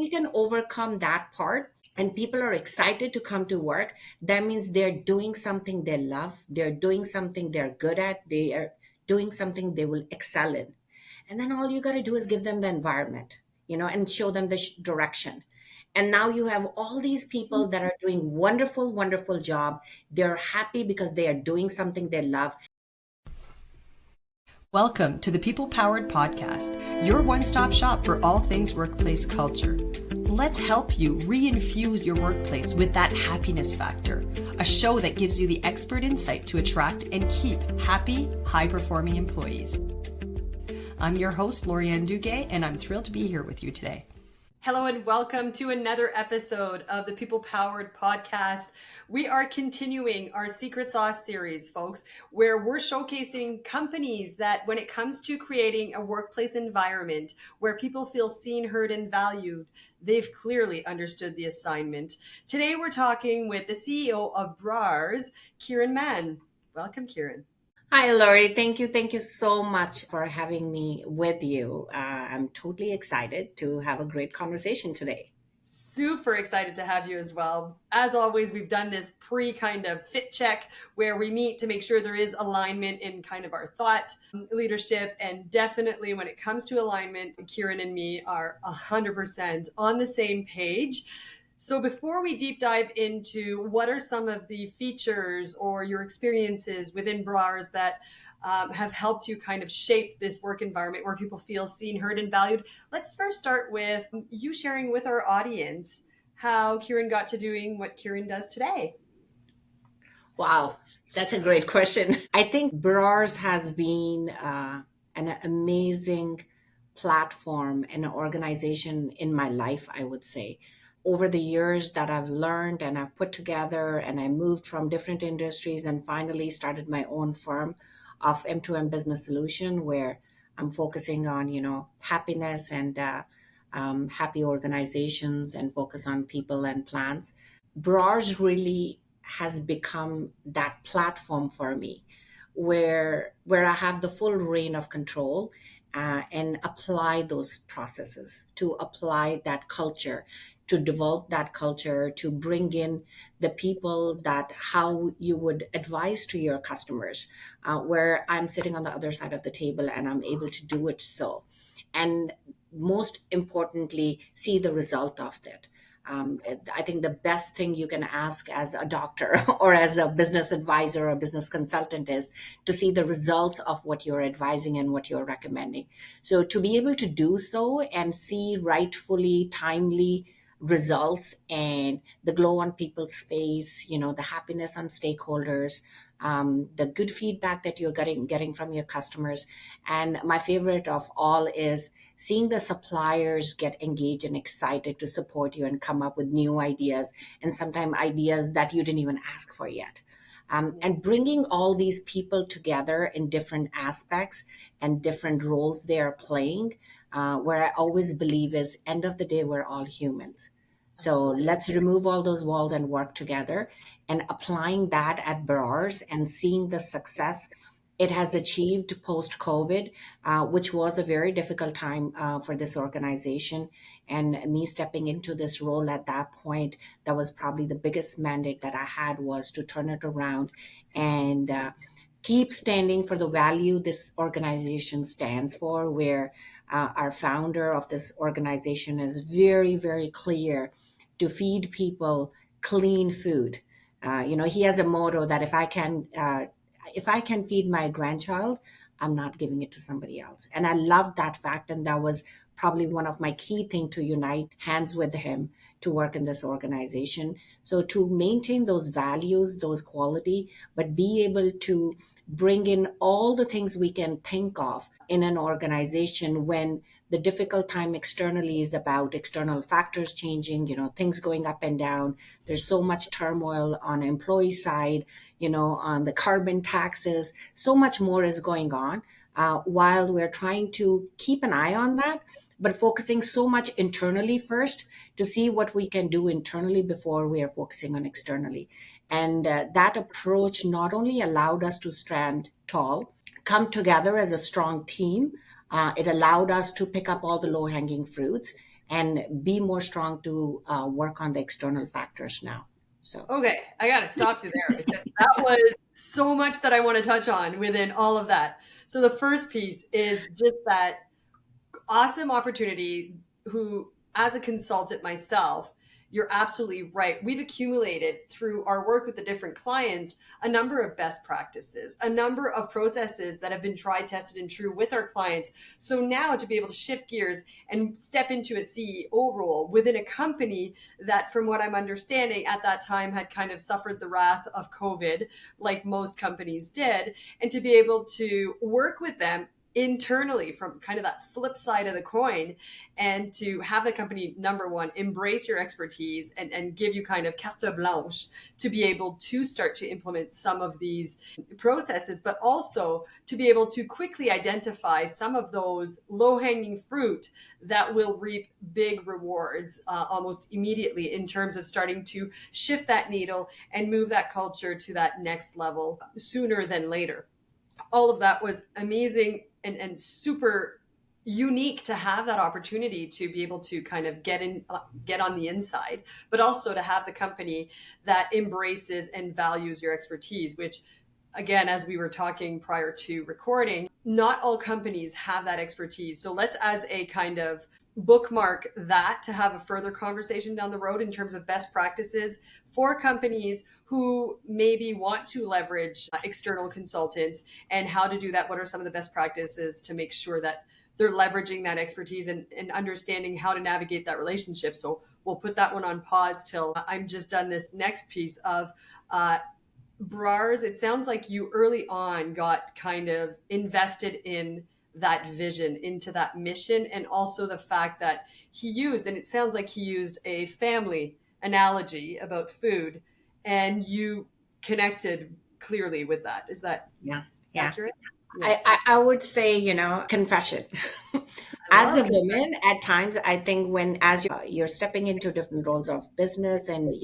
we can overcome that part and people are excited to come to work, that means they're doing something they love, they're doing something they're good at, they are doing something they will excel in. And then all you got to do is give them the environment, and show them the direction. And now you have all these people that are doing wonderful, wonderful job. They're happy because they are doing something they love. Welcome to the People Powered Podcast, your one-stop shop for all things workplace culture. Let's help you reinfuse your workplace with that happiness factor, a show that gives you the expert insight to attract and keep happy, high-performing employees. I'm your host, Lorianne Duguay, and I'm thrilled to be here with you today. Hello and welcome to another episode of the People Powered Podcast. We are continuing our Secret Sauce series, folks, where we're showcasing companies that when it comes to creating a workplace environment where people feel seen, heard, and valued, they've clearly understood the assignment. Today, we're talking with the CEO of Brar's, Kiran Mann. Welcome, Kiran. Hi, Lori. Thank you. Thank you so much for having me with you. I'm totally excited to have a great conversation today. Super excited to have you as well. As always, we've done this kind of fit check where we meet to make sure there is alignment in kind of our thought leadership. And definitely when it comes to alignment, Kiran and me are 100% on the same page. So before we deep dive into what are some of the features or your experiences within Brars that have helped you kind of shape this work environment where people feel seen, heard, and valued, let's first start with you sharing with our audience how Kiran got to doing what Kiran does today. Wow, that's a great question. I think Brars has been an amazing platform and an organization in my life, I would say. Over the years that I've learned and I've put together, and I moved from different industries and finally started my own firm of M2M Business Solution, where I'm focusing on, happiness and happy organizations and focus on people and plans. Brars really has become that platform for me where I have the full reign of control and apply those processes, to apply that culture, to develop that culture, to bring in the people that how you would advise to your customers, where I'm sitting on the other side of the table and I'm able to do it so. And most importantly, see the result of that. I think the best thing you can ask as a doctor or as a business advisor or business consultant is to see the results of what you're advising and what you're recommending. So to be able to do so and see rightfully, timely results and the glow on people's face, the happiness on stakeholders, the good feedback that you're getting from your customers. And my favorite of all is seeing the suppliers get engaged and excited to support you and come up with new ideas, and sometimes ideas that you didn't even ask for yet. And bringing all these people together in different aspects and different roles they are playing, where I always believe is end of the day, we're all humans. So let's remove all those walls and work together, and applying that at Brars and seeing the success it has achieved post COVID, which was a very difficult time for this organization. And me stepping into this role at that point, that was probably the biggest mandate that I had, was to turn it around and keep standing for the value this organization stands for, where our founder of this organization is very, very clear to feed people clean food. He has a motto that if I can feed my grandchild, I'm not giving it to somebody else. And I love that fact. And that was probably one of my key things to unite hands with him to work in this organization. So to maintain those values, those quality, but be able to bring in all the things we can think of in an organization when the difficult time externally is about external factors changing, things going up and down. There's so much turmoil on employee side, on the carbon taxes, so much more is going on. While we're trying to keep an eye on that, but focusing so much internally first to see what we can do internally before we are focusing on externally. And that approach not only allowed us to stand tall, come together as a strong team, it allowed us to pick up all the low hanging fruits and be more strong to work on the external factors now. So Okay, I got to stop you there because that was so much that I want to touch on within all of that. So the first piece is just that awesome opportunity who, as a consultant myself, you're absolutely right. We've accumulated through our work with the different clients a number of best practices, a number of processes that have been tried, tested, and true with our clients. So now to be able to shift gears and step into a CEO role within a company that, from what I'm understanding at that time, had kind of suffered the wrath of COVID, like most companies did, and to be able to work with them internally from kind of that flip side of the coin, and to have the company, number one, embrace your expertise and give you kind of carte blanche to be able to start to implement some of these processes, but also to be able to quickly identify some of those low-hanging fruit that will reap big rewards almost immediately in terms of starting to shift that needle and move that culture to that next level sooner than later. All of that was amazing and super unique to have that opportunity to be able to kind of get on the inside, but also to have the company that embraces and values your expertise, which, again, as we were talking prior to recording, not all companies have that expertise. So let's, as a kind of bookmark, that to have a further conversation down the road in terms of best practices for companies who maybe want to leverage external consultants, and how to do that. What are some of the best practices to make sure that they're leveraging that expertise and understanding how to navigate that relationship? So we'll put that one on pause till I'm just done this next piece of Brars. It sounds like you early on got kind of invested in that vision, into that mission, and also the fact that he used, and it sounds like he used a family analogy about food, and you connected clearly with that. Is that yeah, yeah. accurate? Yeah. I would say, confession. I As love a woman, at times, I think when as you're stepping into different roles of business, and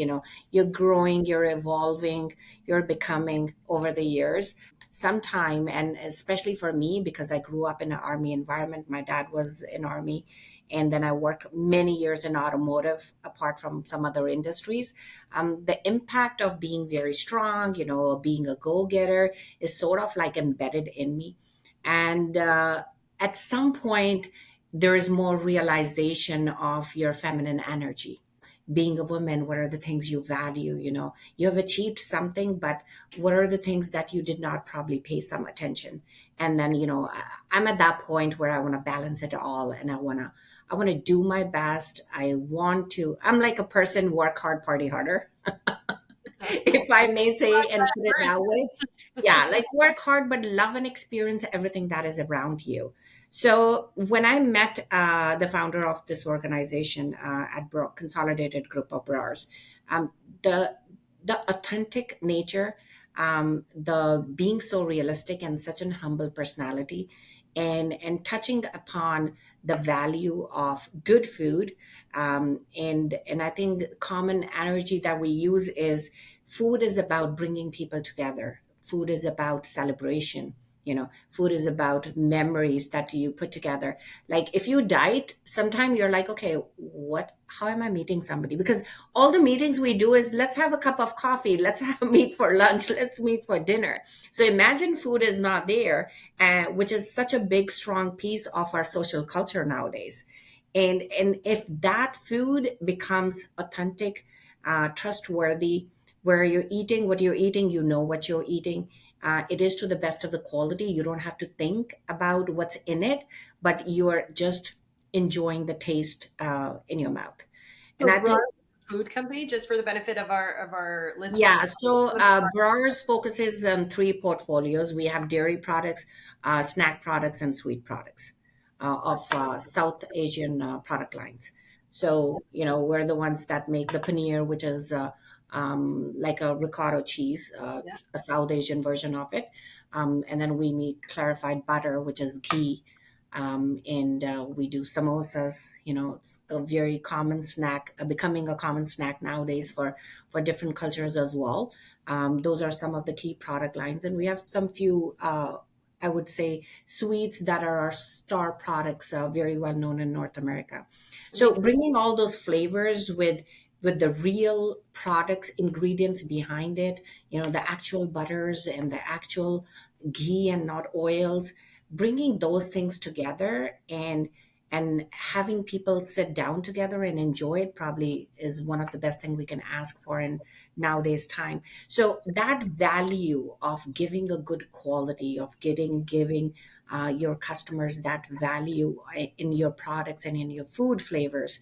you're growing, you're evolving, you're becoming over the years. Sometime, and especially for me, because I grew up in an army environment, my dad was in army, and then I worked many years in automotive, apart from some other industries. The impact of being very strong, being a go-getter, is sort of like embedded in me. And at some point, there is more realization of your feminine energy. Being a woman, what are the things you value? You have achieved something, but what are the things that you did not probably pay some attention? And then, I'm at that point where I want to balance it all, and I want to do my best. I'm like a person, work hard, party harder, That's if cool. I may say, and put it First. that way. Yeah, like work hard, but love and experience everything that is around you. So when I met the founder of this organization at Consolidated Group of Brars, um, the the authentic nature, the being so realistic and such an humble personality, and touching upon the value of good food, and I think common energy that we use is food is about bringing people together. Food is about celebration. Food is about memories that you put together. Like if you diet, sometime you're like, okay, how am I meeting somebody? Because all the meetings we do is let's have a cup of coffee, let's have meet for lunch, let's meet for dinner. So imagine food is not there, which is such a big, strong piece of our social culture nowadays. And if that food becomes authentic, trustworthy, where you're eating what you're eating, what you're eating. It is to the best of the quality. You don't have to think about what's in it, but you're just enjoying the taste in your mouth. And So I think, Brars Food Company, just for the benefit of our listeners. yeah, so Brars focuses on three portfolios. We have dairy products, snack products, and sweet products of South Asian product lines. So, we're the ones that make the paneer, which is like a ricotta cheese, Yeah. a South Asian version of it. And then we make clarified butter, which is ghee. And we do samosas. It's a very common snack, becoming a common snack nowadays for different cultures as well. Those are some of the key product lines, and we have some few I would say, sweets that are our star products, very well known in North America. So Mm. bringing all those flavors with the real products, ingredients behind it, the actual butters and the actual ghee and not oils, bringing those things together and having people sit down together and enjoy it probably is one of the best thing we can ask for in nowadays time. So that value of giving a good quality, of giving your customers that value in your products and in your food flavors,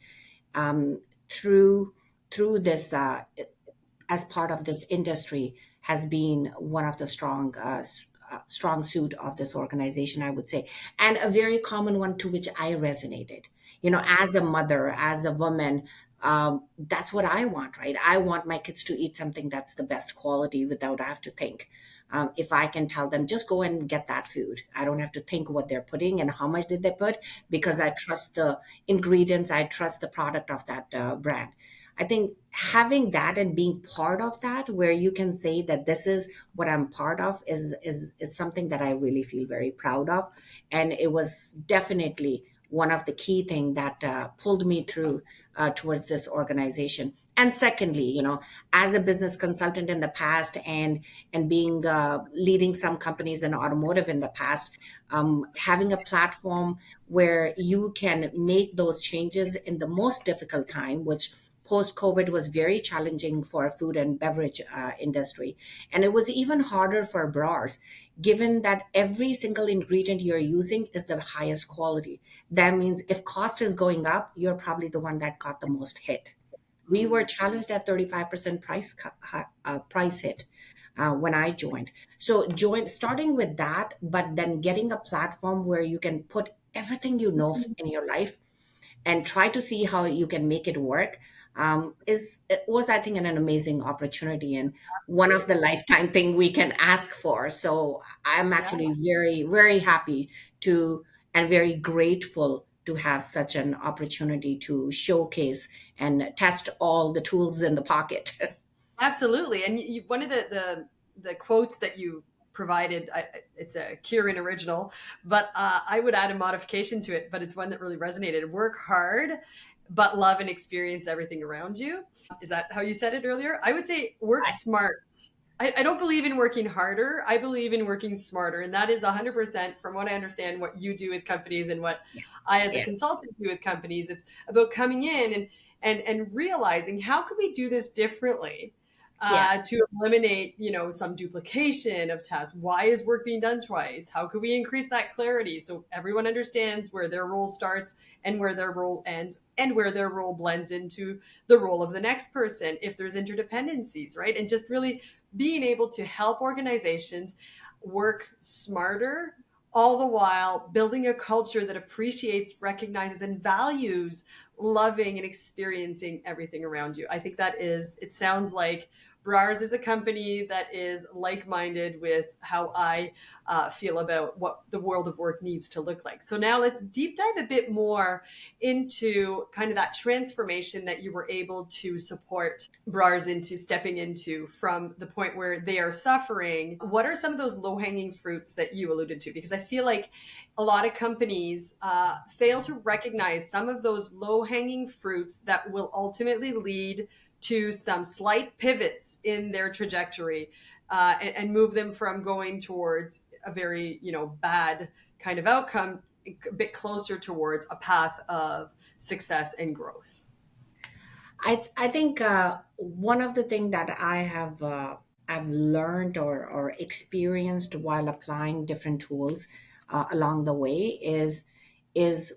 um, through this as part of this industry, has been one of the strong suit of this organization, I would say, and a very common one to which I resonated. As a mother, as a woman, that's what I want, right? I want my kids to eat something that's the best quality without I have to think. If I can tell them, just go and get that food, I don't have to think what they're putting and how much did they put, because I trust the ingredients, I trust the product of that brand. I think having that and being part of that, where you can say that this is what I'm part of, is something that I really feel very proud of, and it was definitely one of the key thing that pulled me through towards this organization. And secondly, as a business consultant in the past, and being leading some companies in automotive in the past, having a platform where you can make those changes in the most difficult time, which post COVID was very challenging for food and beverage industry. And it was even harder for bras, given that every single ingredient you're using is the highest quality. That means if cost is going up, you're probably the one that got the most hit. We were Mm. challenged at 35% price hit when I joined. So starting with that, but then getting a platform where you can put everything in your life and try to see how you can make it work, is it was, I think, an amazing opportunity and one of the Absolutely. lifetime thing we can ask for. So I'm Yeah. actually very, very happy to and very grateful to have such an opportunity to showcase and test all the tools in the pocket. Absolutely. And one of the quotes that you provided, it's a Kiran original, but I would add a modification to it, but it's one that really resonated. Work hard, but love and experience everything around you. Is that how you said it earlier? I would say work smart. I don't believe in working harder. I believe in working smarter. And that is 100% from what I understand, what you do with companies and what Yeah, I, as a yeah, consultant, do with companies. It's about coming in and realizing how can we do this differently yeah. to eliminate, some duplication of tasks. Why is work being done twice? How could we increase that clarity so everyone understands where their role starts and where their role ends and where their role blends into the role of the next person if there's interdependencies, right? And just really being able to help organizations work smarter, all the while building a culture that appreciates, recognizes, and values loving and experiencing everything around you. I think that is, it sounds like Brars is a company that is like minded with how I feel about what the world of work needs to look like. So now let's deep dive a bit more into kind of that transformation that you were able to support Brars into stepping into from the point where they are suffering. What are some of those low hanging fruits that you alluded to? Because I feel like a lot of companies fail to recognize some of those low hanging fruits that will ultimately lead to some slight pivots in their trajectory and move them from going towards a very bad kind of outcome a bit closer towards a path of success and growth. I think one of the things that I've learned or experienced while applying different tools along the way is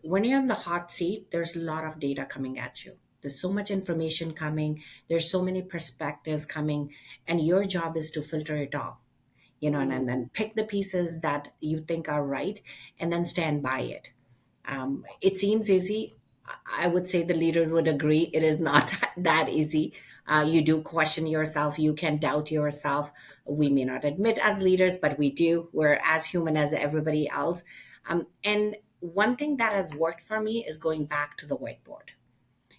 when you're in the hot seat, there's a lot of data coming at you. There's so much information coming. There's so many perspectives coming, and your job is to filter it all, and Mm. then pick the pieces that you think are right, and then stand by it. It seems easy. I would say the leaders would agree it is not that easy. You do question yourself. You can doubt yourself. We may not admit as leaders, but we do. We're as human as everybody else. And one thing that has worked for me is going back to the whiteboard.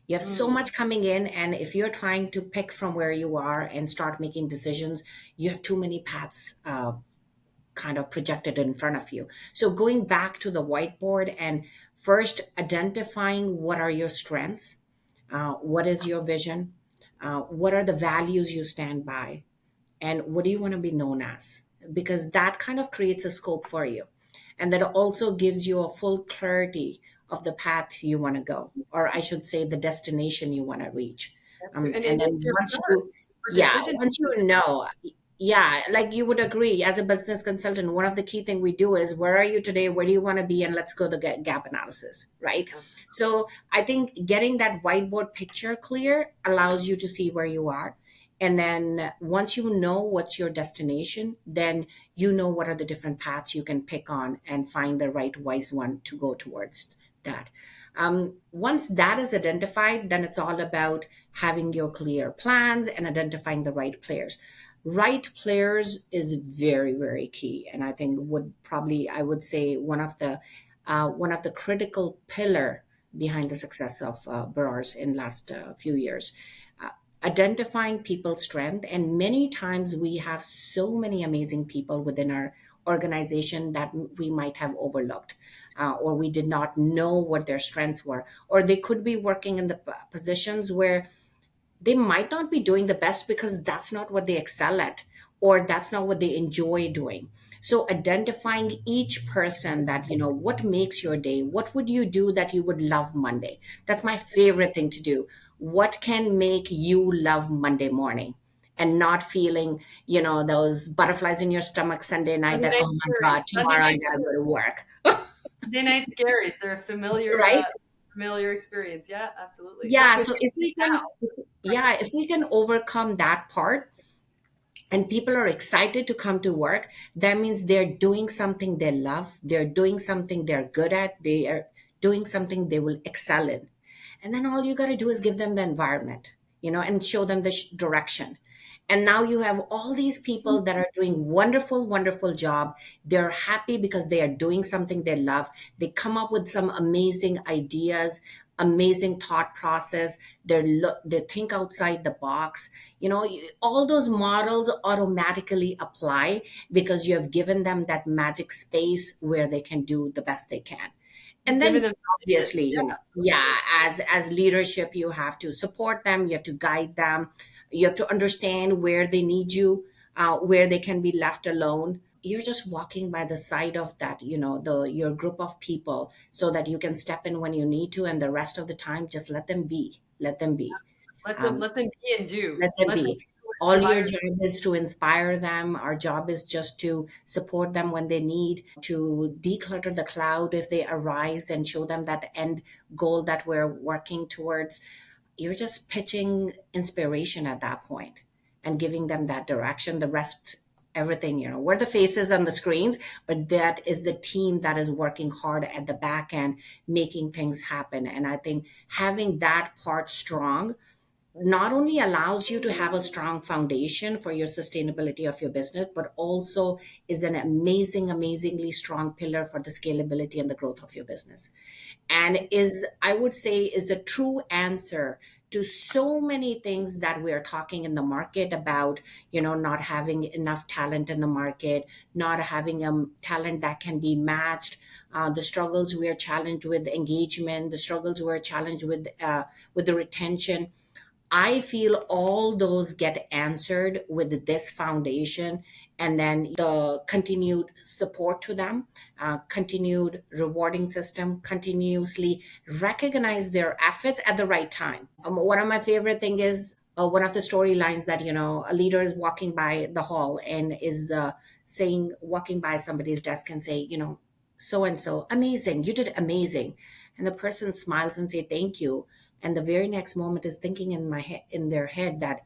You have so Mm. much coming in, and if you're trying to pick from where you are and start making decisions, you have too many paths kind of projected in front of you. So going back to the whiteboard and first identifying what are your strengths, what is your vision, what are the values you stand by, and what do you want to be known as, because that kind of creates a scope for you, and that also gives you a full clarity of the path you want to go, or I should say the destination you want to reach. That's true. And And then it's your once start you, for yeah, decision once you making. know, yeah, like you would agree, as a business consultant, one of the key thing we do is where are you today, where do you want to be, and let's go the gap analysis, right? So I think getting that whiteboard picture clear allows you to see where you are. And then once you know what's your destination, then you know what are the different paths you can pick on and find the right wise one to go towards that. Once that is identified, then it's all about having your clear plans and identifying the right players. Right players is very, very key, and I think would probably, I would say, one of the critical pillar behind the success of Bars in last few years. Uh, Identifying people's strength, and many times we have so many amazing people within our organization that we might have overlooked, or we did not know what their strengths were, or they could be working in the positions where they might not be doing the best because that's not what they excel at, or that's not what they enjoy doing. So identifying each person, that what makes your day, what would you do that you would love Monday. That's my favorite thing to do. What can make you love Monday morning and not feeling those butterflies in your stomach Sunday night, Sunday that, night oh my scaries. god, Sunday tomorrow I night gotta go to scaries. work. Sunday night scaries. They're a Right. familiar experience. Yeah, absolutely. Yeah, Especially so if we now. can, yeah, if we can overcome that part, and people are excited to come to work, that means they're doing something they love, they're doing something they're good at, they are doing something they will excel in. And then all you got to do is give them the environment, and show them the direction. And now you have all these people that are doing wonderful, wonderful job. They're happy because they are doing something they love. They come up with some amazing ideas, amazing thought process. They think outside the box. All those models automatically apply because you have given them that magic space where they can do the best they can. You've And given then them permission. obviously, Yeah, yeah, absolutely. as leadership, you have to support them, you have to guide them, you have to understand where they need you, where they can be left alone. You're just walking by the side of that, the your group of people, so that you can step in when you need to, and the rest of the time just let them be, let them be. um, Let them be and do. let them Let them be. do All it by your your job is to inspire them. Our job is just to support them when they need to declutter the cloud if they arise, and show them that end goal that we're working towards. You're just pitching inspiration at that point and giving them that direction. The rest, everything, we're the faces on the screens, but that is the team that is working hard at the back end, making things happen. And I think having that part strong not only allows you to have a strong foundation for your sustainability of your business, but also is an amazingly strong pillar for the scalability and the growth of your business. And is, I would say, is a true answer to so many things that we're talking in the market about, not having enough talent in the market, not having a talent that can be matched, the struggles we're challenged with engagement, the struggles we're challenged with the retention. I feel all those get answered with this foundation, and then the continued support to them, continued rewarding system, continuously recognize their efforts at the right time. One of my favorite thing is one of the storylines that a leader is walking by the hall and is saying, walking by somebody's desk and say, so and so, amazing, you did amazing, and the person smiles and say thank you, and the very next moment is thinking in their head that,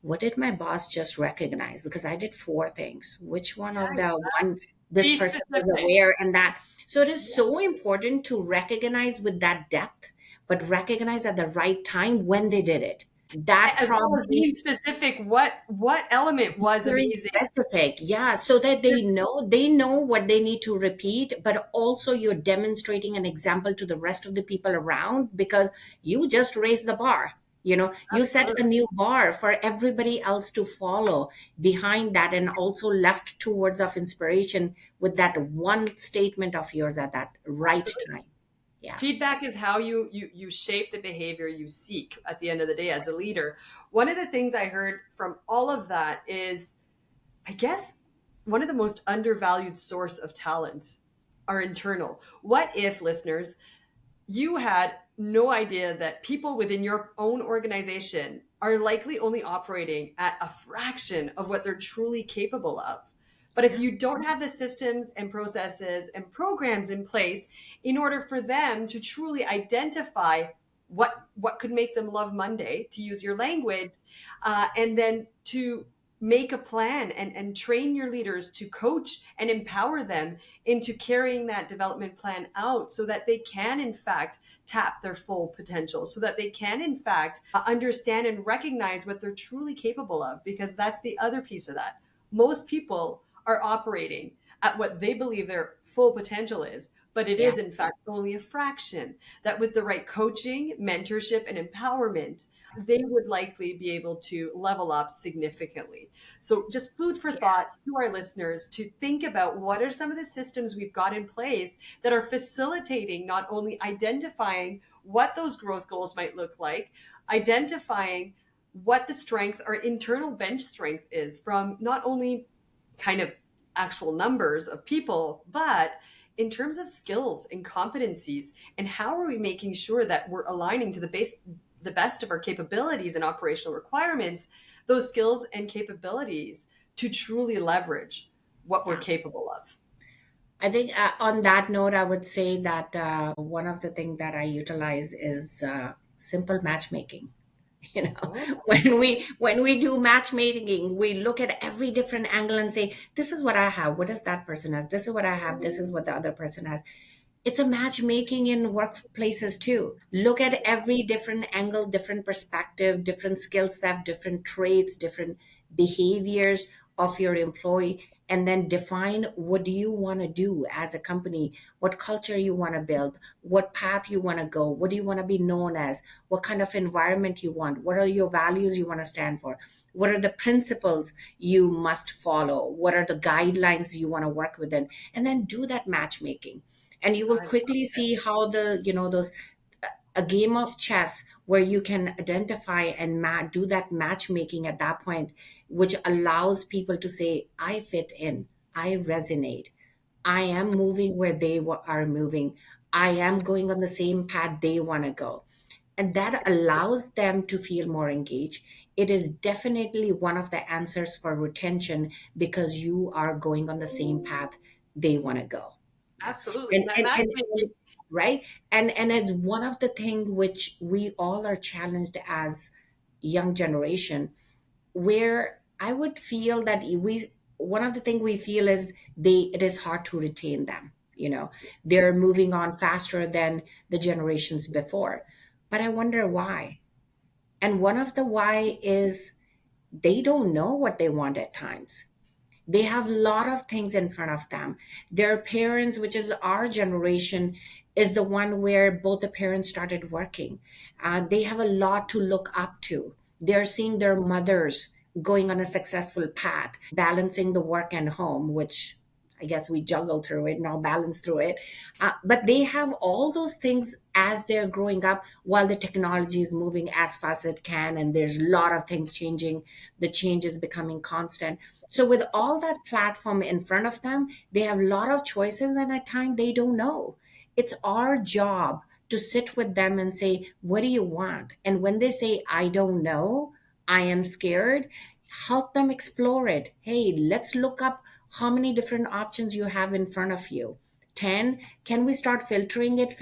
what did my boss just recognize, because I did four things, which one of the one this be person was specific. aware, and that. So it is Yeah. so important to recognize with that depth, but recognize at the right time when they did it. That As well as probably being specific, what element was very amazing. specific, yeah, so that they know what they need to repeat, but also you're demonstrating an example to the rest of the people around, because you just raised the bar. You set a Absolutely. new bar for everybody else to follow behind that, and also left two words of inspiration with that one statement of yours at that right Absolutely. time. Yeah. Feedback is how you shape the behavior you seek at the end of the day as a leader. One of the things I heard from all of that is, I guess, one of the most undervalued source of talent are internal. What if, listeners, you had no idea that people within your own organization are likely only operating at a fraction of what they're truly capable of? But if Yeah. you don't have the systems and processes and programs in place in order for them to truly identify what could make them love Monday, to use your language, and then to make a plan and train your leaders to coach and empower them into carrying that development plan out so that they can in fact tap their full potential, so that they can in fact understand and recognize what they're truly capable of, because that's the other piece of that. Most people are operating at what they believe their full potential is, but it Yeah. is in fact only a fraction. That with the right coaching, mentorship, and empowerment, they would likely be able to level up significantly. So, just food for Yeah. thought to our listeners to think about what are some of the systems we've got in place that are facilitating not only identifying what those growth goals might look like, identifying what the strength, our internal bench strength is from not only kind of actual numbers of people, but in terms of skills and competencies, and how are we making sure that we're aligning to the best of our capabilities and operational requirements, those skills and capabilities to truly leverage what we're Yeah. capable of. I think on that note, I would say that one of the things that I utilize is simple matchmaking. You know, Oh, when we do matchmaking, we look at every different angle and say, "This is what I have. What does that person has? This is what I have. This is what the other person has." It's a matchmaking in workplaces too. Look at every different angle, different perspective, different skill set, different traits, different behaviors of your employee, and then define what do you want to do as a company, what culture you want to build, what path you want to go, what do you want to be known as, what kind of environment you want, what are your values you want to stand for, what are the principles you must follow, what are the guidelines you want to work within, and then do that matchmaking. And you will I love quickly see how those a game of chess where you can identify and do that matchmaking at that point, which allows people to say, I fit in, I resonate, I am moving where they are moving, I am going on the same path they want to go. And that allows them to feel more engaged. It is definitely one of the answers for retention because you are going on the same path they want to go. Yeah. absolutely. And, And that and, and, matchmaking. and right. And it's one of the things which we all are challenged as young generation, where I would feel that one of the things we feel is it is hard to retain them. They're moving on faster than the generations before. But I wonder why. And one of the why is they don't know what they want at times. They have a lot of things in front of them. Their parents, which is our generation, is the one where both the parents started working. They have a lot to look up to. They're seeing their mothers going on a successful path, balancing the work and home, which I guess we juggle through it now, balance through it. But they have all those things as they're growing up while the technology is moving as fast as it can, and there's a lot of things changing. The change is becoming constant. So with all that platform in front of them, they have a lot of choices, and at time they don't know. It's our job to sit with them and say, what do you want? And when they say, I don't know, I am scared, help them explore it. Hey, let's look up how many different options you have in front of you. 10, can we start filtering it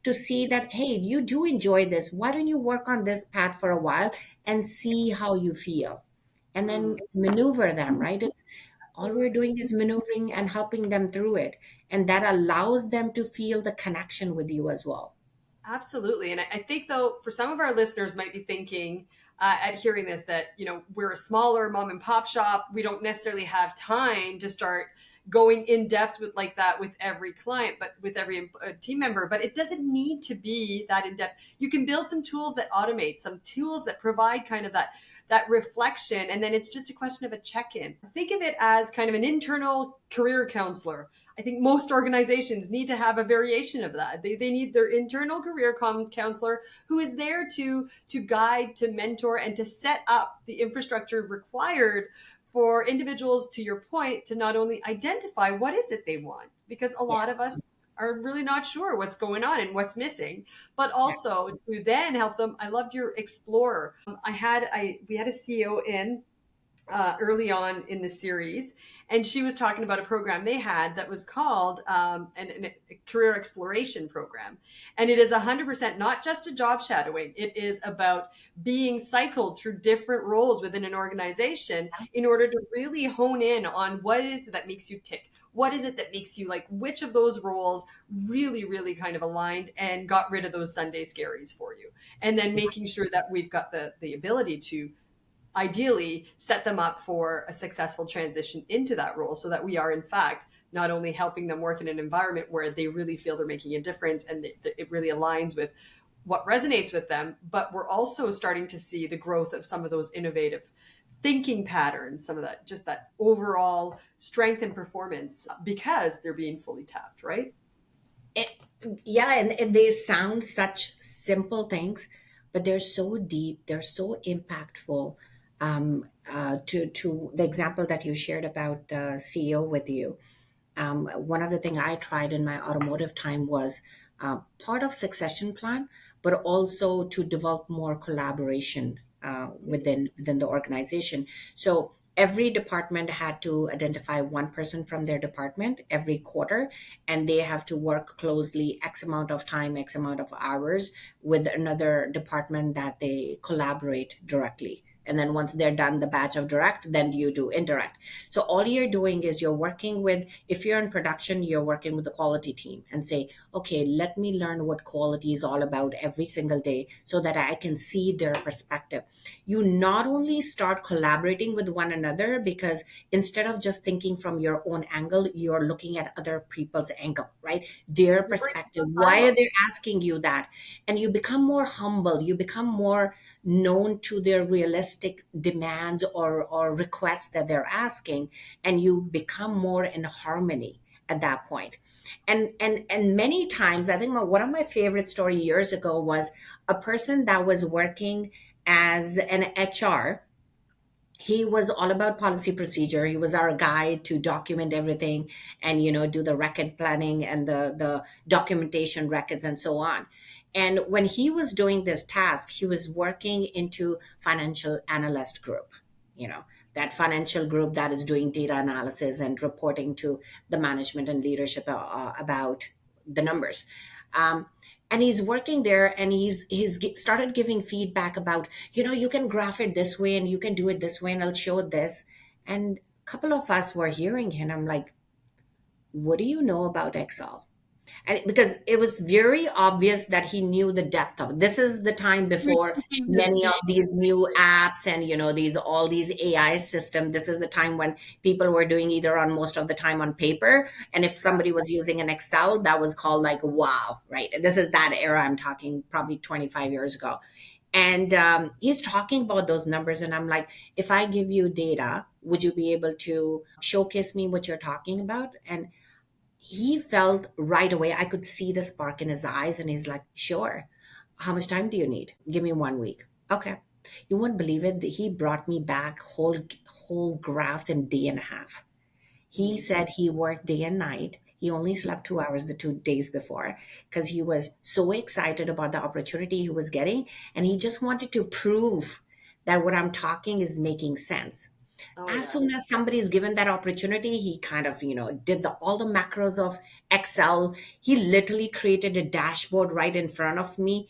to see that, hey, you do enjoy this. Why don't you work on this path for a while and see how you feel? And then maneuver them, right? It's all we're doing is maneuvering and helping them through it. And that allows them to feel the connection with you as well. Absolutely. And I think, though, for some of our listeners might be thinking at hearing this that, we're a smaller mom and pop shop. We don't necessarily have time to start, going in depth with like that with every client, but with every team member. But it doesn't need to be that in depth. You can build some tools that automate, some tools that provide kind of that reflection, and then it's just a question of a check-in. Think of it as kind of an internal career counselor. I think most organizations need to have a variation of that. They need their internal career counselor who is there to guide, to mentor, and to set up the infrastructure required for individuals, to your point, to not only identify what is it they want, because a Yeah. lot of us are really not sure what's going on and what's missing, but Yeah. also to then help them. I loved your explorer. We had a CEO in early on in the series, and she was talking about a program they had that was called a career exploration program. And it is 100% not just a job shadowing, it is about being cycled through different roles within an organization in order to really hone in on what is it that makes you tick. What is it that makes you like which of those roles really, really kind of aligned and got rid of those Sunday scaries for you? And then making sure that we've got the ability to ideally set them up for a successful transition into that role, so that we are in fact not only helping them work in an environment where they really feel they're making a difference and it really aligns with what resonates with them, but we're also starting to see the growth of some of those innovative thinking patterns, some of that, just that overall strength and performance because they're being fully tapped, right? It, yeah, and they sound such simple things, but they're so deep, they're so impactful. To the example that you shared about the CEO with you, one of the things I tried in my automotive time was part of succession plan, but also to develop more collaboration within the organization. So every department had to identify one person from their department every quarter, and they have to work closely X amount of time, X amount of hours with another department that they collaborate directly. And then once they're done the batch of direct, then you do indirect. So all you're doing is you're working with, if you're in production, you're working with the quality team and say, okay, let me learn what quality is all about every single day so that I can see their perspective. You not only start collaborating with one another, because instead of just thinking from your own angle, you're looking at other people's angle, right? Their You're breaking perspective. those Why are silos. they asking you that? And you become more humble. You become more known to their realistic demands or requests that they're asking, and you become more in harmony at that point. And many times, I think one of my favorite story years ago was a person that was working as an HR. He was all about policy procedure. He was our guide to document everything and do the record planning and the documentation records and so on. And when he was doing this task, he was working into financial analyst group, you know that financial group that is doing data analysis and reporting to the management and leadership about the numbers. Um, and he's working there, and started giving feedback about, you can graph it this way and you can do it this way and I'll show this. And a couple of us were hearing him. I'm like, what do you know about Excel? And because it was very obvious that he knew the depth of it. This is the time You're before keeping the many of speed. these new apps and these all these AI systems. This is the time when people were doing either on most of the time on paper, and if somebody was using an Excel, that was called like wow, right? This is that era I'm talking, probably 25 years ago. And he's talking about those numbers, and I'm like, if I give you data, would you be able to showcase me what you're talking about? And he felt right away, I could see the spark in his eyes, and he's like, sure. How much time do you need? Give me 1 week. Okay. You won't believe it. He brought me back whole graphs in day and a half. He said he worked day and night. He only slept 2 hours the 2 days before because he was so excited about the opportunity he was getting. And he just wanted to prove that what I'm talking is making sense. Oh As yeah. soon as somebody is given that opportunity, he kind of did all the macros of Excel. He literally created a dashboard right in front of me,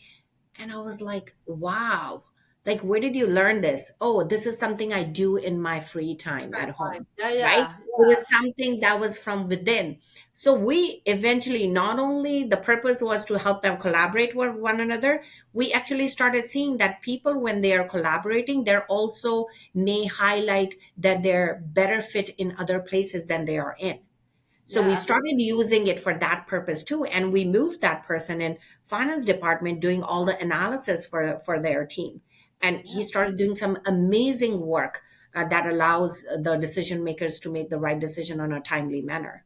and I was like, wow, like, where did you learn this? Oh, this is something I do in my free time Spare at time. home, Yeah, right? yeah, It yeah. was something that was from within. So we eventually, not only the purpose was to help them collaborate with one another, we actually started seeing that people, when they are collaborating, they're also may highlight that they're better fit in other places than they are in. So we Yeah, started using it for that purpose too. And we moved that person in finance department doing all the analysis for their team. And he yeah. started doing some amazing work that allows the decision makers to make the right decision on a timely manner.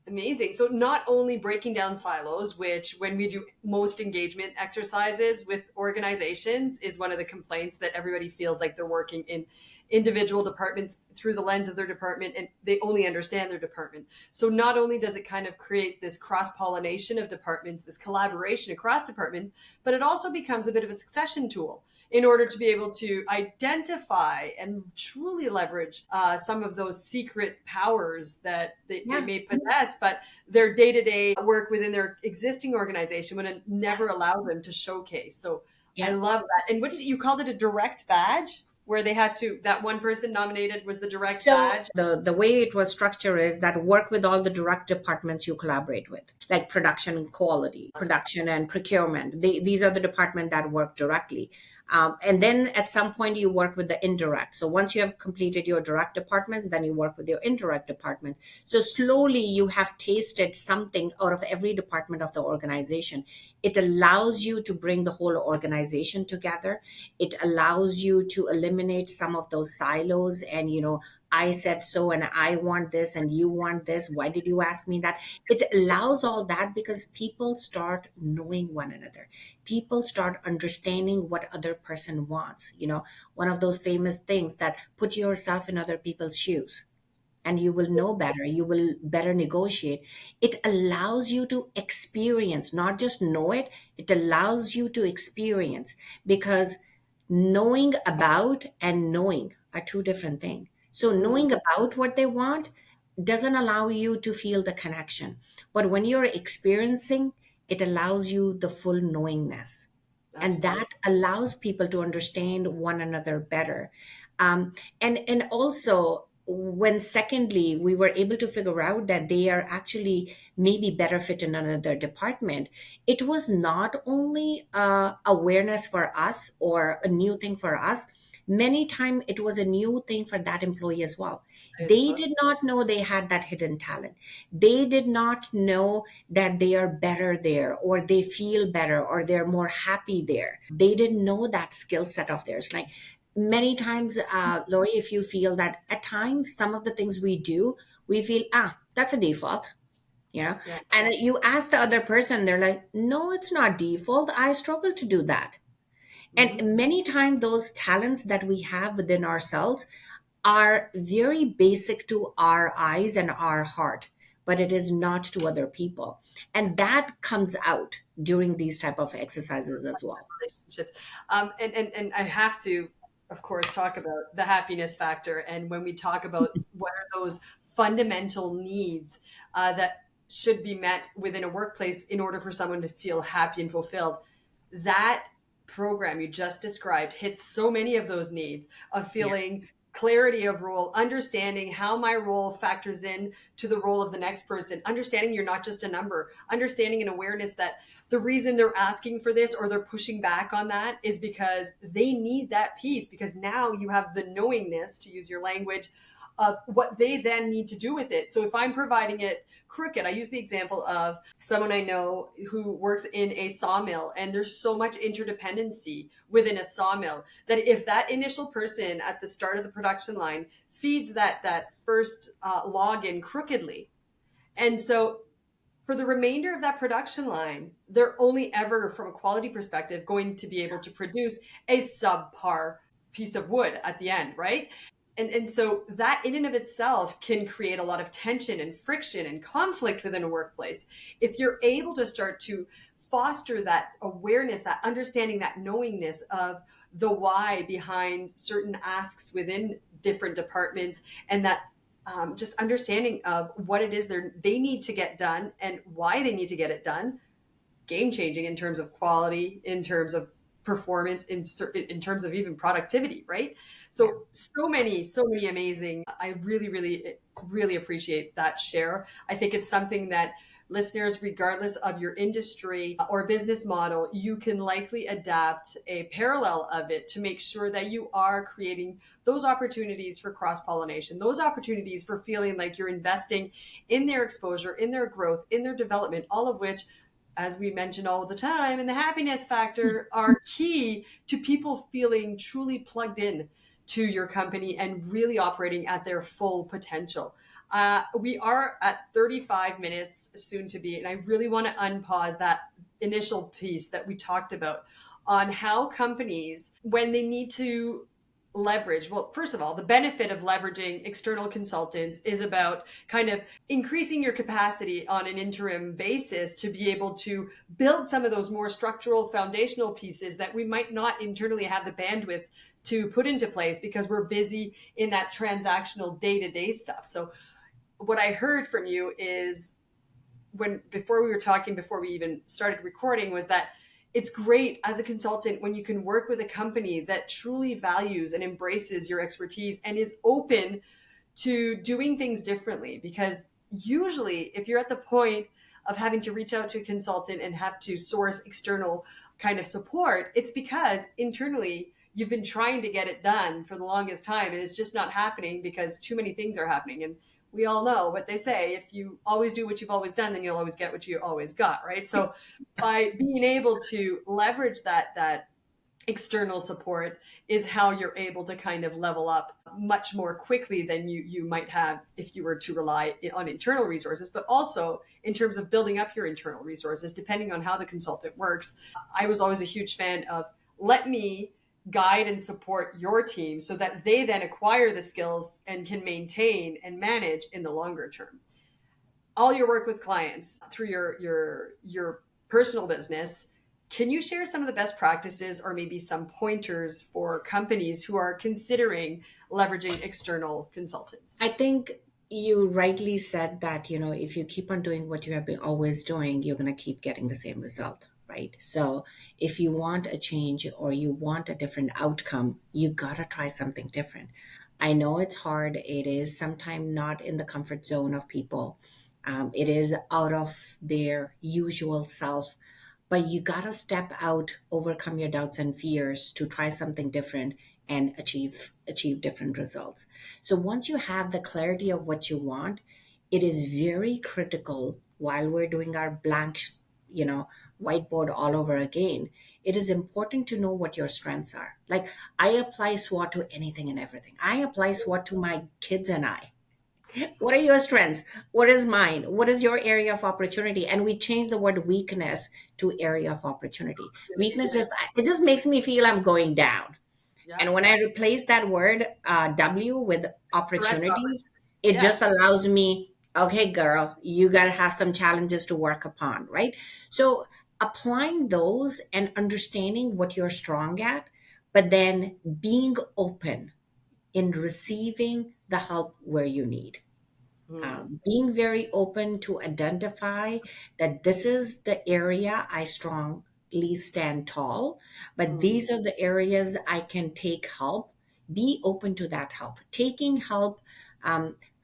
Amazing. So not only breaking down silos, which when we do most engagement exercises with organizations is one of the complaints that everybody feels like they're working in individual departments through the lens of their department and they only understand their department. So not only does it kind of create this cross-pollination of departments, this collaboration across departments, but it also becomes a bit of a succession tool in order to be able to identify and truly leverage some of those secret powers that they Yeah. may possess, but their day to day work within their existing organization would Yeah. never allow them to showcase. So I Yeah. love that. And what did you called it, a direct badge? Where they had to, that one person nominated was the direct So badge. the way it was structured is that work with all the direct departments you collaborate with, like production and quality, production and procurement. These are the departments that work directly. And then at some point you work with the indirect. So once you have completed your direct departments, then you work with your indirect departments. So slowly you have tasted something out of every department of the organization. It allows you to bring the whole organization together. It allows you to eliminate some of those silos and, I said so and I want this and you want this. Why did you ask me that? It allows all that because people start knowing one another. People start understanding what other person wants. One of those famous things that put yourself in other people's shoes and you will know better, you will better negotiate. It allows you to experience, not just know it, it allows you to experience, because knowing about and knowing are two different things. So Mm, knowing about what they want doesn't allow you to feel the connection, but when you're experiencing, it allows you the full knowingness, and absolutely. that allows people to understand one another better. And also, when secondly we were able to figure out that they are actually maybe better fit in another department, it was not only awareness for us or a new thing for us. Many times it was a new thing for that employee as well. I They love did not know they had that hidden talent. They did not know that they are better there, or they feel better, or they're more happy there. They didn't know that skill set of theirs. Like many times, Lori, if you feel that at times some of the things we do, we feel, that's a default, yeah. and you ask the other person, they're like, no, it's not default. I struggle to do that. And Mhm. many times, those talents that we have within ourselves are very basic to our eyes and our heart, but it is not to other people. And that comes out during these type of exercises as well. Relationships. And I have to, of course, talk about the happiness factor. And when we talk about what are those fundamental needs that should be met within a workplace in order for someone to feel happy and fulfilled, that program you just described hits so many of those needs of Yeah. feeling clarity of role, understanding how my role factors in to the role of the next person, understanding you're not just a number, understanding an awareness that the reason they're asking for this or they're pushing back on that is because they need that piece, because now you have the knowingness, to use your language, of what they then need to do with it. So if I'm providing it crooked, I use the example of someone I know who works in a sawmill, and there's so much interdependency within a sawmill that if that initial person at the start of the production line feeds that first log in crookedly, and so for the remainder of that production line, they're only ever, from a quality perspective, going to be able to produce a subpar piece of wood at the end, right? And so that in and of itself can create a lot of tension and friction and conflict within a workplace. If you're able to start to foster that awareness, that understanding, that knowingness of the why behind certain asks within different departments, and that just understanding of what it is they need to get done and why they need to get it done, game changing in terms of quality, in terms of performance, in terms of even productivity, right? Yeah. So many amazing. I really, really, really appreciate that share. I think it's something that listeners, regardless of your industry or business model, you can likely adapt a parallel of it to make sure that you are creating those opportunities for cross pollination, those opportunities for feeling like you're investing in their exposure, in their growth, in their development, all of which, as we mention all the time, and the happiness factor are key to people feeling truly plugged in to your company and really operating at their full potential. We are at 35 minutes soon to be, and I really want to unpause that initial piece that we talked about on how companies, when they need to leverage, well, first of all, the benefit of leveraging external consultants is about kind of increasing your capacity on an interim basis to be able to build some of those more structural foundational pieces that we might not internally have the bandwidth to put into place because we're busy in that transactional day-to-day stuff. So what I heard from you is, when before we were talking, before we even started recording, was that it's great as a consultant when you can work with a company that truly values and embraces your expertise and is open to doing things differently. Because usually, if you're at the point of having to reach out to a consultant and have to source external kind of support, it's because internally you've been trying to get it done for the longest time and it's just not happening because too many things are happening. And we all know what they say: if you always do what you've always done, then you'll always get what you always got, right? So by being able to leverage that external support is how you're able to kind of level up much more quickly than you might have if you were to rely on internal resources. But also in terms of building up your internal resources, depending on how the consultant works, I was always a huge fan of, let me guide and support your team so that they then acquire the skills and can maintain and manage in the longer term. All your work with clients through your personal business, can you share some of the best practices or maybe some pointers for companies who are considering leveraging external consultants? I think you rightly said that, if you keep on doing what you have been always doing, you're going to keep getting the same result, right? So if you want a change or you want a different outcome, you got to try something different. I know it's hard. It is sometimes not in the comfort zone of people. It is out of their usual self, but you got to step out, overcome your doubts and fears to try something different and achieve different results. So once you have the clarity of what you want, it is very critical while we're doing our blank you know whiteboard all over again. It is important to know what your strengths are. Like, I apply SWOT to anything and everything. I apply SWOT to my kids and I. What are your strengths? What is mine? What is your area of opportunity? And we change the word weakness to area of opportunity. Weakness Nice. is, it just makes me feel I'm going down. Yeah. And when I replace that word W with Threat opportunities, opportunities. it Yeah. just allows me, okay, girl, you got to have some challenges to work upon, right? So applying those and understanding what you're strong at, but then being open in receiving the help where you need. Mm, Being very open to identify that this is the area I strongly stand tall, but mm, these are the areas I can take help. Be open to that help. Taking help,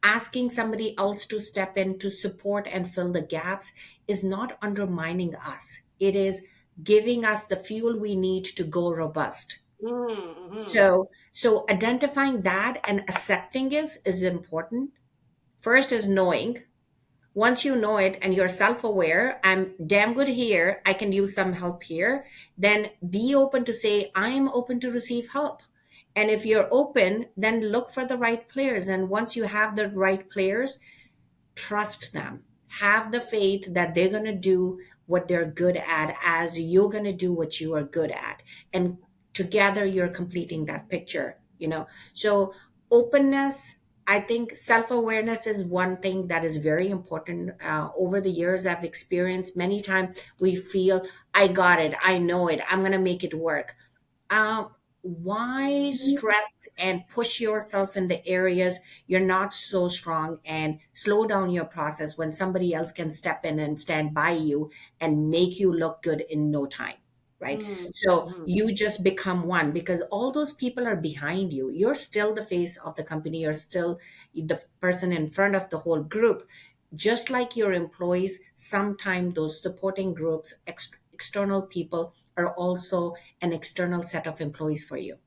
asking somebody else to step in to support and fill the gaps is not undermining us. It is giving us the fuel we need to go robust. mm. So identifying that and accepting is important. First is knowing. Once you know it and you're self aware, I'm damn good here, I can use some help here, then be open to say, I am open to receive help. And if you're open, then look for the right players. And once you have the right players, trust them. Have the faith that they're going to do what they're good at as you're going to do what you are good at. And together you're completing that picture. So openness, I think self-awareness is one thing that is very important. Over the years, I've experienced many times we feel, I got it, I know it, I'm going to make it work. Why stress and push yourself in the areas you're not so strong and slow down your process when somebody else can step in and stand by you and make you look good in no time, right? Mm, So mhm. you just become one because all those people are behind you. You're still the face of the company, you're still the person in front of the whole group, just like your employees, sometimes those supporting groups, external people are also an external set of employees for you.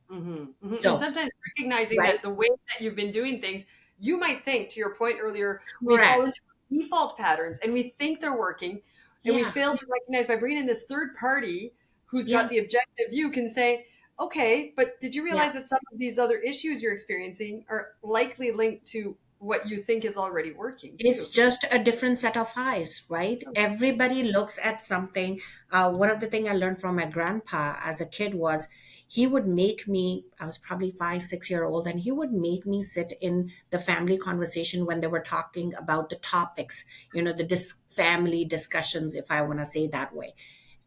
And So, sometimes recognizing right? that the way that you've been doing things, you might think, to your point earlier, we fall Correct. into default patterns and we think they're working, and we Yeah. fail to recognize by bringing in this third party who's got Yeah. the objective view can say, okay, but did you Yeah. realize that some of these other issues you're experiencing are likely linked to what you think is already working It's too? just a different set of eyes, right? So, Everybody looks at something. One of the things I learned from my grandpa as a kid was he would make me, I was probably 5, 6 year old, and he would make me sit in the family conversation when they were talking about the topics, the family discussions, if I want to say that way.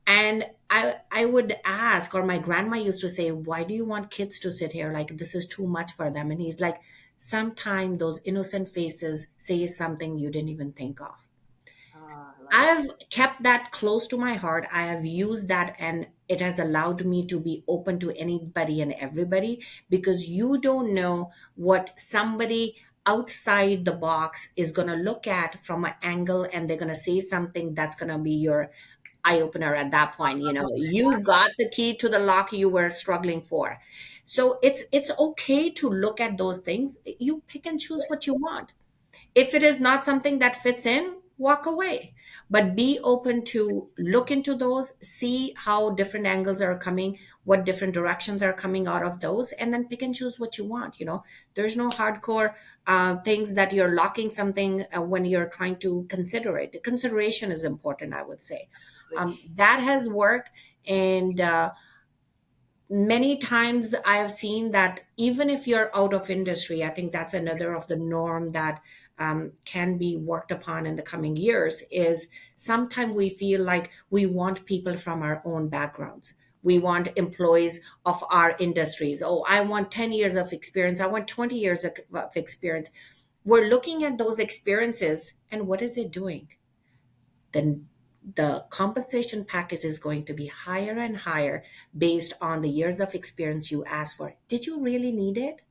And I would ask, or my grandma used to say, why do you want kids to sit here? Like, this is too much for them. And he's like, sometime those innocent faces say something you didn't even think of. I love it. I've kept that close to my heart. I have used that, and it has allowed me to be open to anybody and everybody, because you don't know what somebody outside the box is going to look at from an angle, and they're going to say something that's going to be your eye opener at that point. You got the key to the lock you were struggling for. So it's okay to look at those things. You pick and choose what you want. If it is not something that fits in, walk away. But be open to look into those, see how different angles are coming, what different directions are coming out of those, and then pick and choose what you want. There's no hardcore things that you're locking something when you're trying to consider it. The consideration is important, I would say. Absolutely. That has worked. And many times I have seen that even if you're out of industry, I think that's another of the norm that can be worked upon in the coming years. Is sometimes we feel like we want people from our own backgrounds. We want employees of our industries. Oh, I want 10 years of experience. I want 20 years of experience. We're looking at those experiences, and what is it doing? Then the compensation package is going to be higher and higher based on the years of experience you asked for. Did you really need it?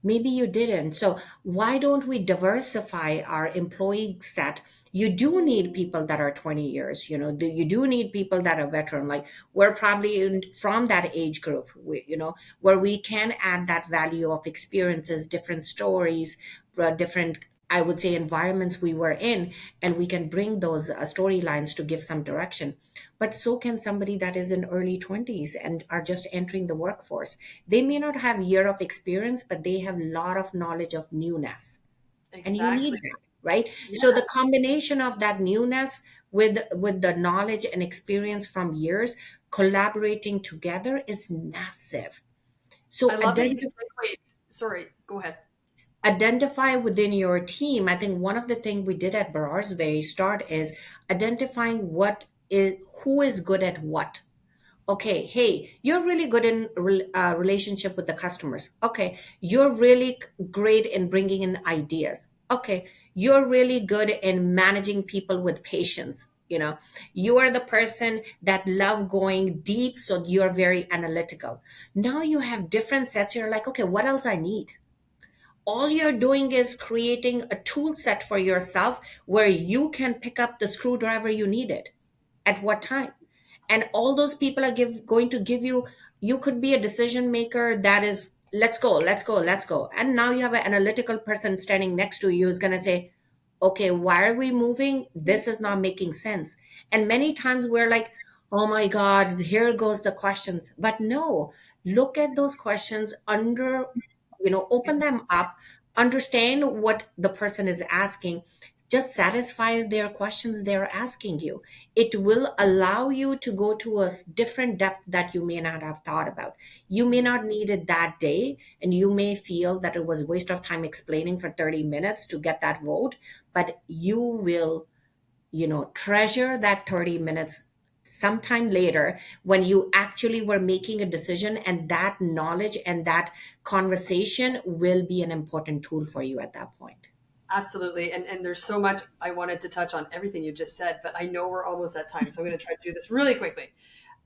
Maybe you didn't. So why don't we diversify our employee set? You do need people that are 20 years, you do need people that are veteran. Like, we're probably from that age group, where we can add that value of experiences, different stories, different, I would say, environments we were in, and we can bring those storylines to give some direction. But so can somebody that is in early 20s and are just entering the workforce. They may not have year of experience, but they have a lot of knowledge of newness, and you Exactly. need that, right? Yeah, So the combination of that newness with the knowledge and experience from years collaborating together is massive. I So love that you segued. Sorry, go ahead. identify within your team. I think one of the things we did at Barar's very start is identifying who is good at what. Okay, hey, you're really good in relationship with the customers. Okay, you're really great in bringing in ideas. Okay, you're really good in managing people with patience. You are the person that love going deep, so you're very analytical. Now you have different sets. You're like, okay, what else I need? All you're doing is creating a tool set for yourself where you can pick up the screwdriver you needed at what time. And all those people are going to give you, you could be a decision maker that is, let's go, let's go, let's go. And now you have an analytical person standing next to you who's going to say, okay, why are we moving? This is not making sense. And many times we're like, oh my God, here goes the questions. But no, look at those questions under, open them up, understand what the person is asking, just satisfy their questions they're asking you. It will allow you to go to a different depth that you may not have thought about. You may not need it that day, and you may feel that it was a waste of time explaining for 30 minutes to get that vote, but you will, treasure that 30 minutes sometime later when you actually were making a decision, and that knowledge and that conversation will be an important tool for you at that point. Absolutely. And there's so much I wanted to touch on everything you just said, but I know we're almost at time. So I'm going to try to do this really quickly.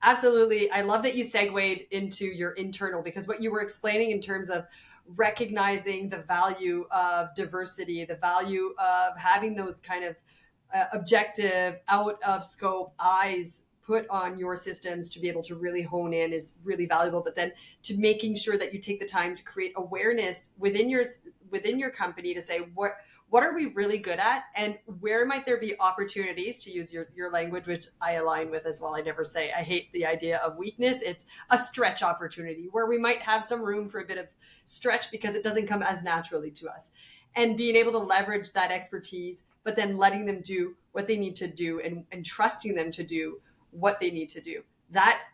Absolutely. I love that you segued into your internal, because what you were explaining in terms of recognizing the value of diversity, the value of having those kind of objective, out of scope eyes put on your systems to be able to really hone in is really valuable. But then to making sure that you take the time to create awareness within your company to say what are we really good at, and where might there be opportunities, to use your language, which I align with as well. I never say I hate the idea of weakness. It's a stretch opportunity where we might have some room for a bit of stretch because it doesn't come as naturally to us, and being able to leverage that expertise, but then letting them do what they need to do, and trusting them to do what they need to do. That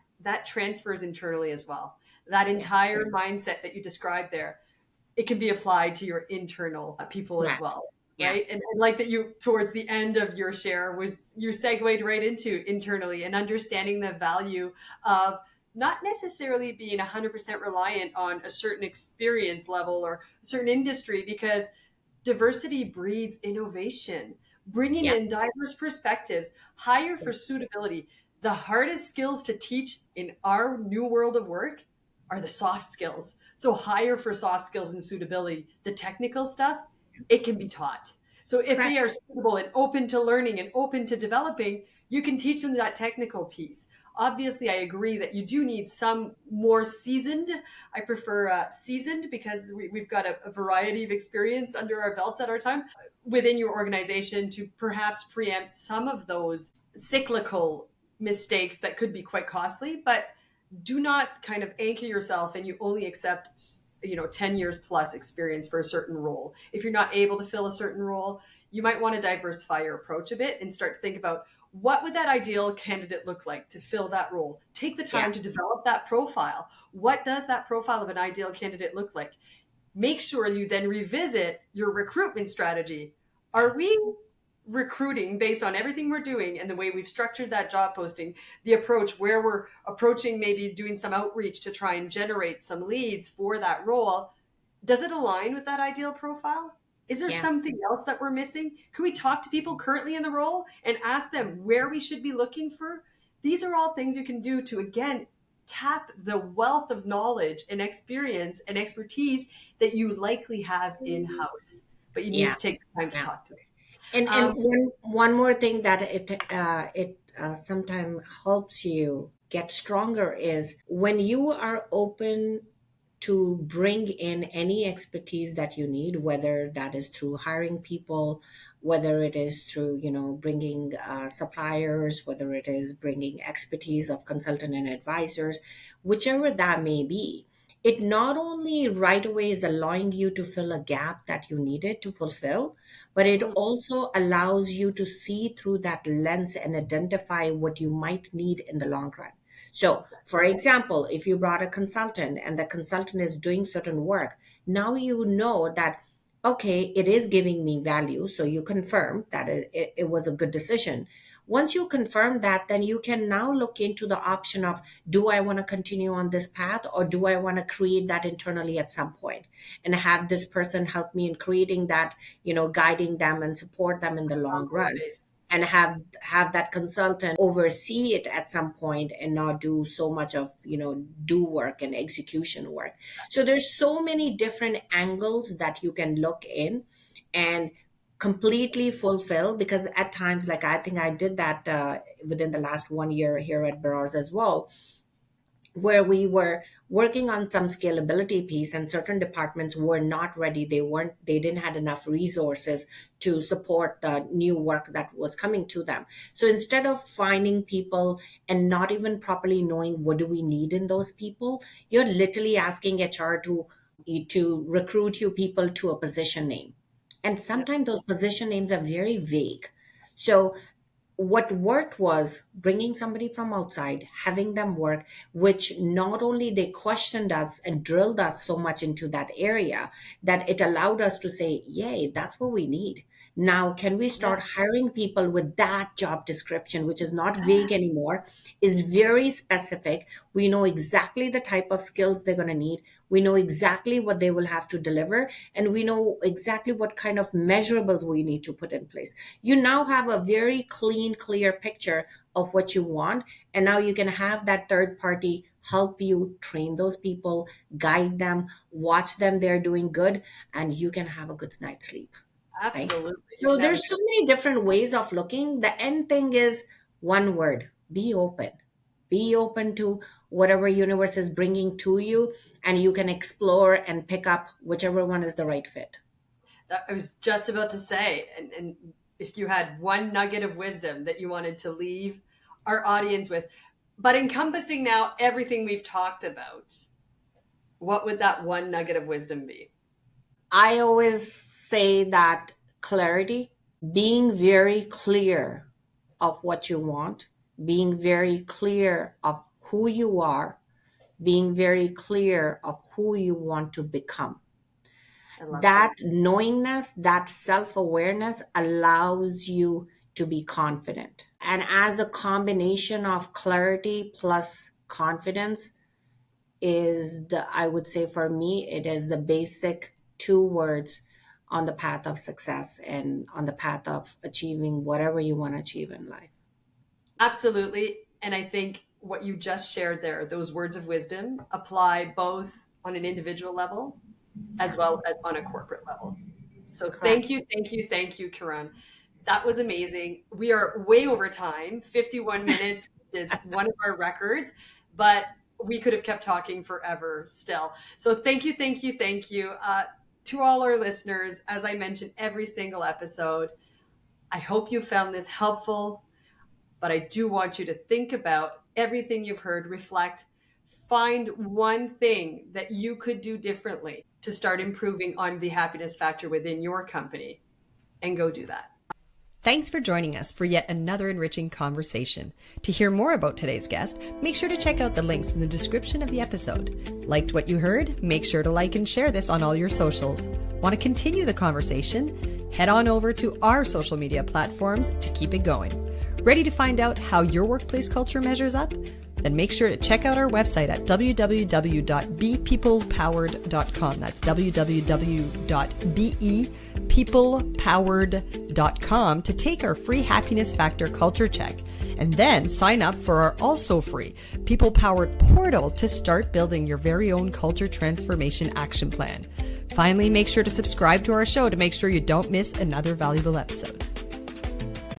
transfers internally as well. That Yeah. entire mindset that you described there, it can be applied to your internal people as Right. well, Yeah. right? And like that, you towards the end of your share was you segued right into internally and understanding the value of not necessarily being 100% reliant on a certain experience level or a certain industry, because diversity breeds innovation, bringing Yeah. in diverse perspectives, hire for suitability. The hardest skills to teach in our new world of work are the soft skills. So hire for soft skills and suitability. The technical stuff, it can be taught. So if Right. they are suitable and open to learning and open to developing, you can teach them that technical piece. Obviously, I agree that you do need some more seasoned. I prefer seasoned because we've got a variety of experience under our belts at our time within your organization to perhaps preempt some of those cyclical mistakes that could be quite costly. But do not kind of anchor yourself and you only accept 10 years plus experience for a certain role. If you're not able to fill a certain role, you might want to diversify your approach a bit and start to think about what would that ideal candidate look like to fill that role. Take the Yeah. time to develop that profile. What does that profile of an ideal candidate look like? Make sure you then revisit your recruitment strategy. Yeah. Are we recruiting based on everything we're doing and the way we've structured that job posting, the approach where we're approaching, maybe doing some outreach to try and generate some leads for that role? Does it align with that ideal profile? Is there Yeah. something else that we're missing? Can we talk to people currently in the role and ask them where we should be looking for? These are all things you can do to, again, tap the wealth of knowledge and experience and expertise that you likely have in house, but you need Yeah. to take the time to Yeah. talk to them. And one more thing that it sometimes helps you get stronger is when you are open to bring in any expertise that you need, whether that is through hiring people, whether it is through bringing suppliers, whether it is bringing expertise of consultant and advisors, whichever that may be. It not only right away is allowing you to fill a gap that you needed to fulfill, but it Mm, also allows you to see through that lens and identify what you might need in the long run. So, for example, if you brought a consultant and the consultant is doing certain work, now you know that, okay, it is giving me value. So you confirm that it was a good decision. Once you confirm that, then you can now look into the option of, do I want to continue on this path, or do I want to create that internally at some point and have this person help me in creating that, guiding them and support them in the long ongoing run, basis. and Yeah. have that consultant oversee it at some point and not do so much of do work and execution work. So there's so many different angles that you can look in and completely fulfill, because at times, like, I think I did that within the last 1 year here at Bras as well, where we were working on some scalability piece and certain departments were not ready. They didn't have enough resources to support the new work that was coming to them. So instead of finding people and not even properly knowing what do we need in those people, you're literally asking HR to recruit you people to a position name, and Yep. sometimes those position names are very vague. So what worked was bringing somebody from outside, having them work, which not only they questioned us and drilled us so much into that area that it allowed us to say, yay, that's what we need. Now, can we Yeah. start hiring people with that job description, which is not vague anymore, is very specific. We know exactly the type of skills they're going to need. We know exactly what they will have to deliver, and we know exactly what kind of measurables we need to put in place. You now have a very clean, clear picture of what you want, and now you can have that third party help you train those people, guide them, watch them, they're doing good, and you can have a good night's sleep, right? Absolutely. You So can have a there's good. so many different ways of looking. The end thing is one word: be open. Be open to whatever universe is bringing to you, and you can explore and pick up whichever one is the right fit. I was just about to say, and if you had one nugget of wisdom that you wanted to leave our audience with, but encompassing now everything we've talked about, what would that one nugget of wisdom be? I always say that clarity, being very clear of what you want, being very clear of who you are, being very clear of who you want to become. I love That that. knowingness, that self awareness allows you to be confident. And as a combination of clarity plus confidence is I would say for me, it is the basic two words on the path of success and on the path of achieving whatever you want to achieve in life. Absolutely. And I think what you just shared there, those words of wisdom, apply both on an individual level as Yeah, well as on a corporate level. So correct. thank you, Kiran. That was amazing. We are way over time, 51 minutes, which is one of our records, but we could have kept talking forever still. So thank you. To all our listeners, as I mentioned every single episode, I hope you found this helpful, but I do want you to think about everything you've heard, reflect, find one thing that you could do differently to start improving on the happiness factor within your company, and go do that. Thanks for joining us for yet another enriching conversation. To hear more about today's guest, make sure to check out the links in the description of the episode. Liked what you heard? Make sure to like and share this on all your socials. Want to continue the conversation? Head on over to our social media platforms to keep it going. Ready to find out how your workplace culture measures up? Then make sure to check out our website at www.bepeoplepowered.com. That's www.bepeoplepowered.com to take our free Happiness Factor culture check. And then sign up for our also free People Powered portal to start building your very own culture transformation action plan. Finally, make sure to subscribe to our show to make sure you don't miss another valuable episode.